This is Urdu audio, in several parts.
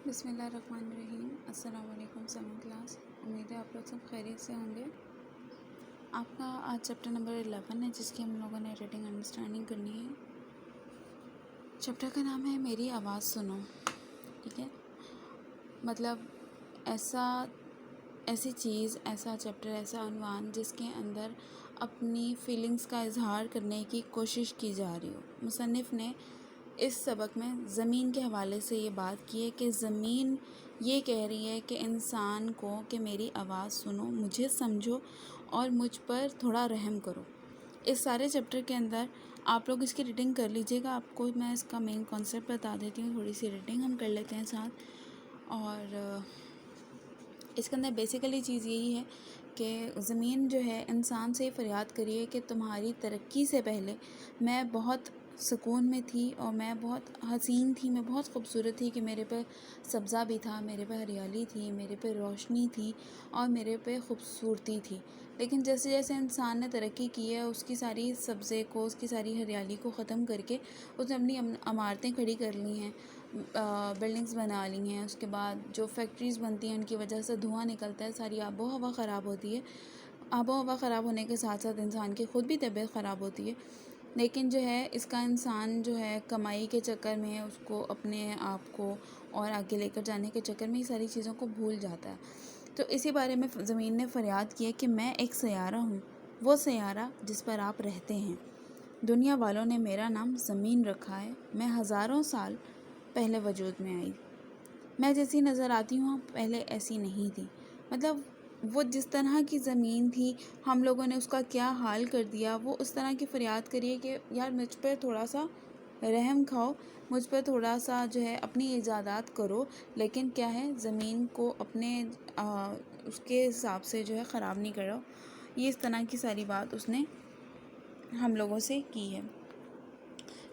بسم اللہ الرحمن الرحیم۔ السلام علیکم سیونتھ کلاس، امید ہے آپ لوگ سب خیریت سے ہوں گے۔ آپ کا آج چیپٹر نمبر 11 ہے جس کی ہم لوگوں نے ریڈنگ انڈرسٹینڈنگ کرنی ہے۔ چیپٹر کا نام ہے میری آواز سنو، ٹھیک ہے؟ مطلب ایسی چیز، ایسا چیپٹر، ایسا عنوان جس کے اندر اپنی فیلنگز کا اظہار کرنے کی کوشش کی جا رہی ہو۔ مصنف نے اس سبق میں زمین کے حوالے سے یہ بات کی ہے کہ زمین یہ کہہ رہی ہے کہ انسان کو کہ میری آواز سنو، مجھے سمجھو اور مجھ پر تھوڑا رحم کرو۔ اس سارے چیپٹر کے اندر آپ لوگ اس کی ریڈنگ کر لیجئے گا۔ آپ کو میں اس کا مین کانسیپٹ بتا دیتی ہوں، تھوڑی سی ریڈنگ ہم کر لیتے ہیں ساتھ۔ اور اس کے اندر بیسیکلی چیز یہی ہے کہ زمین جو ہے انسان سے فریاد کری ہے کہ تمہاری ترقی سے پہلے میں بہت سکون میں تھی اور میں بہت حسین تھی، میں بہت خوبصورت تھی، کہ میرے پہ سبزہ بھی تھا، میرے پہ ہریالی تھی، میرے پہ روشنی تھی اور میرے پہ خوبصورتی تھی۔ لیکن جیسے جیسے انسان نے ترقی کی ہے، اس کی ساری سبزے کو، اس کی ساری ہریالی کو ختم کر کے اس نے اپنی عمارتیں کھڑی کر لی ہیں، بلڈنگز بنا لی ہیں۔ اس کے بعد جو فیکٹریز بنتی ہیں ان کی وجہ سے دھواں نکلتا ہے، ساری آب و ہوا خراب ہوتی ہے۔ آب و ہوا خراب ہونے کے ساتھ ساتھ انسان کی خود بھی طبیعت خراب ہوتی ہے۔ لیکن جو ہے اس کا انسان جو ہے کمائی کے چکر میں اس کو اپنے آپ کو اور آگے لے کر جانے کے چکر میں یہ ساری چیزوں کو بھول جاتا ہے۔ تو اسی بارے میں زمین نے فریاد کی ہے کہ میں ایک سیارہ ہوں، وہ سیارہ جس پر آپ رہتے ہیں۔ دنیا والوں نے میرا نام زمین رکھا ہے، میں ہزاروں سال پہلے وجود میں آئی۔ میں جیسی نظر آتی ہوں پہلے ایسی نہیں تھی۔ مطلب وہ جس طرح کی زمین تھی، ہم لوگوں نے اس کا کیا حال کر دیا۔ وہ اس طرح کی فریاد کریے کہ یار مجھ پہ تھوڑا سا رحم کھاؤ، مجھ پہ تھوڑا سا جو ہے اپنی ایجادات کرو، لیکن کیا ہے زمین کو اپنے اس کے حساب سے جو ہے خراب نہیں کرو۔ یہ اس طرح کی ساری بات اس نے ہم لوگوں سے کی ہے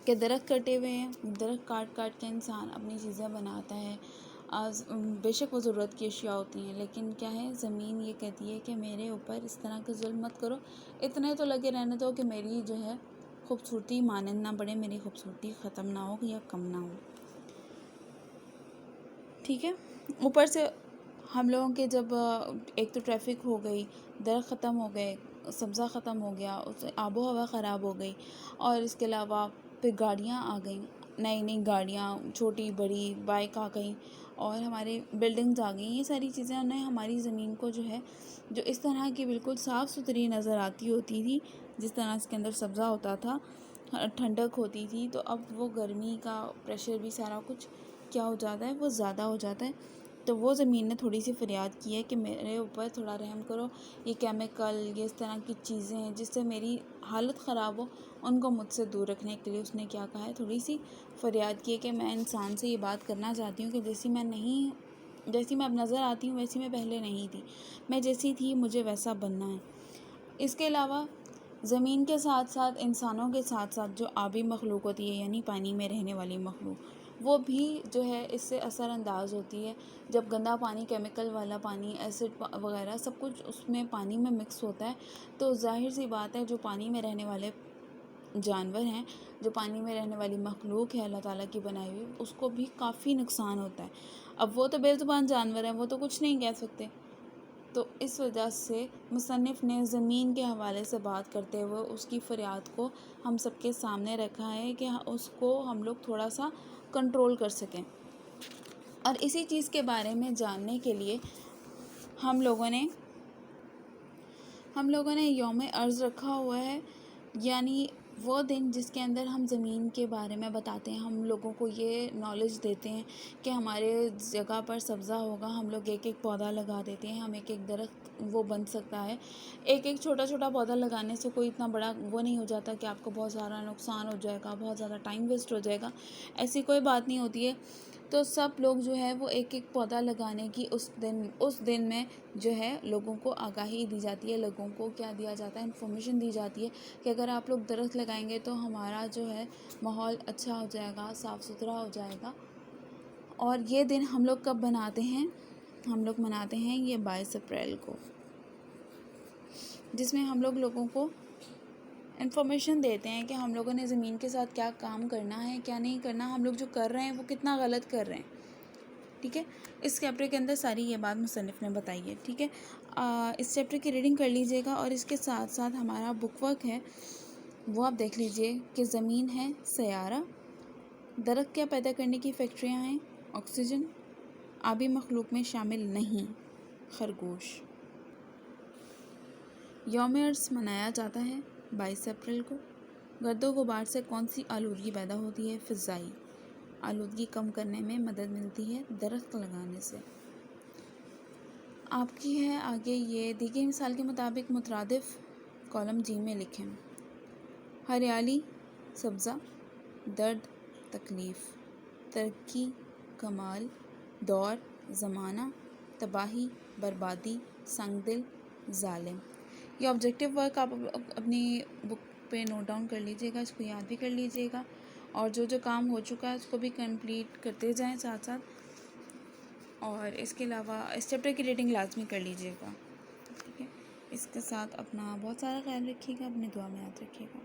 کہ درخت کٹے ہوئے ہیں، درخت کاٹ کاٹ کے انسان اپنی چیزیں بناتا ہے۔ بے شک وہ ضرورت کی اشیاء ہوتی ہیں، لیکن کیا ہے زمین یہ کہتی ہے کہ میرے اوپر اس طرح کا ظلم مت کرو، اتنے تو لگے رہنے دو کہ میری جو ہے خوبصورتی مانند نہ بڑھے، میری خوبصورتی ختم نہ ہو یا کم نہ ہو، ٹھیک ہے؟ اوپر سے ہم لوگوں کے جب ایک تو ٹریفک ہو گئی، درخت ختم ہو گئے، سبزہ ختم ہو گیا، آب و ہوا خراب ہو گئی، اور اس کے علاوہ پھر گاڑیاں آ گئیں، نئی نئی گاڑیاں، چھوٹی بڑی بائک آ گئیں، اور ہمارے بلڈنگز آ گئیں۔ یہ ساری چیزیں نے ہماری زمین کو جو ہے، جو اس طرح کی بالکل صاف ستھری نظر آتی ہوتی تھی، جس طرح اس کے اندر سبزہ ہوتا تھا، ٹھنڈک ہوتی تھی، تو اب وہ گرمی کا پریشر بھی سارا کچھ کیا ہو جاتا ہے، وہ زیادہ ہو جاتا ہے۔ تو وہ زمین نے تھوڑی سی فریاد کی ہے کہ میرے اوپر تھوڑا رحم کرو، یہ کیمیکل، یہ اس طرح کی چیزیں ہیں جس سے میری حالت خراب ہو، ان کو مجھ سے دور رکھنے کے لیے اس نے کیا کہا ہے، تھوڑی سی فریاد کی ہے کہ میں انسان سے یہ بات کرنا چاہتی ہوں کہ جیسی میں اب نظر آتی ہوں ویسی میں پہلے نہیں تھی، میں جیسی تھی مجھے ویسا بننا ہے۔ اس کے علاوہ زمین کے ساتھ ساتھ انسانوں کے ساتھ ساتھ جو آبی مخلوق ہوتی ہے، یعنی پانی میں رہنے والی مخلوق، وہ بھی جو ہے اس سے اثر انداز ہوتی ہے۔ جب گندا پانی، کیمیکل والا پانی، ایسڈ وغیرہ سب کچھ اس میں پانی میں مکس ہوتا ہے، تو ظاہر سی بات ہے جو پانی میں رہنے والے جانور ہیں، جو پانی میں رہنے والی مخلوق ہے اللہ تعالیٰ کی بنائی ہوئی، اس کو بھی کافی نقصان ہوتا ہے۔ اب وہ تو بے زبان جانور ہیں، وہ تو کچھ نہیں کہہ سکتے، تو اس وجہ سے مصنف نے زمین کے حوالے سے بات کرتے ہوئے اس کی فریاد کو ہم سب کے سامنے رکھا ہے کہ اس کو ہم لوگ تھوڑا سا کنٹرول کر سکیں۔ اور اسی چیز کے بارے میں جاننے کے لیے ہم لوگوں نے یوم ارض رکھا ہوا ہے، یعنی وہ دن جس کے اندر ہم زمین کے بارے میں بتاتے ہیں، ہم لوگوں کو یہ نالج دیتے ہیں کہ ہمارے جگہ پر سبزہ ہوگا، ہم لوگ ایک ایک پودا لگا دیتے ہیں، ہم ایک ایک درخت وہ بن سکتا ہے۔ ایک ایک چھوٹا چھوٹا پودا لگانے سے کوئی اتنا بڑا وہ نہیں ہو جاتا کہ آپ کو بہت سارا نقصان ہو جائے گا، بہت زیادہ ٹائم ویسٹ ہو جائے گا، ایسی کوئی بات نہیں ہوتی ہے۔ تو سب لوگ جو ہے وہ ایک ایک پودا لگانے کی اس دن میں جو ہے لوگوں کو آگاہی دی جاتی ہے، لوگوں کو کیا دیا جاتا ہے، انفارمیشن دی جاتی ہے کہ اگر آپ لوگ درخت لگائیں گے تو ہمارا جو ہے ماحول اچھا ہو جائے گا، صاف ستھرا ہو جائے گا۔ اور یہ دن ہم لوگ کب مناتے ہیں؟ ہم لوگ مناتے ہیں یہ 22 اپریل کو، جس میں ہم لوگوں کو انفارمیشن دیتے ہیں کہ ہم لوگوں نے زمین کے ساتھ کیا کام کرنا ہے، کیا نہیں کرنا، ہم لوگ جو کر رہے ہیں وہ کتنا غلط کر رہے ہیں، ٹھیک ہے. اس چیپٹر کے اندر ساری یہ بات مصنف نے بتائی ہے. ٹھیک ہے. اس چیپٹر کی ریڈنگ کر لیجیے گا، اور اس کے ساتھ ساتھ ہمارا بک ورک ہے وہ آپ دیکھ لیجیے کہ زمین ہے سیارہ، درخت کیا پیدا کرنے کی فیکٹریاں ہیں، آکسیجن، آبی مخلوق میں شامل نہیں، خرگوش. یوم ارض منایا جاتا ہے 22 اپریل کو. گرد و غبار سے کون سی آلودگی پیدا ہوتی ہے؟ فضائی. آلودگی کم کرنے میں مدد ملتی ہے درخت لگانے سے. آپ کی ہے آگے یہ دی گئی مثال کے مطابق مترادف کالم جی میں لکھیں. ہریالی، سبزہ، درد، تکلیف، ترقی، کمال، دور، زمانہ، تباہی، بربادی، سنگ دل، ظالم. یہ آبجیکٹیو ورک آپ اپنی بک پہ نوٹ ڈاؤن کر لیجیے گا، اس کو یاد بھی کر لیجیے گا، اور جو جو کام ہو چکا ہے اس کو بھی کمپلیٹ کرتے جائیں ساتھ ساتھ. اور اس کے علاوہ اس چیپٹر کی ریڈنگ لازمی کر لیجیے گا. ٹھیک ہے. اس کے ساتھ اپنا بہت سارا خیال رکھیے گا، اپنی دعا میں یاد رکھیے گا.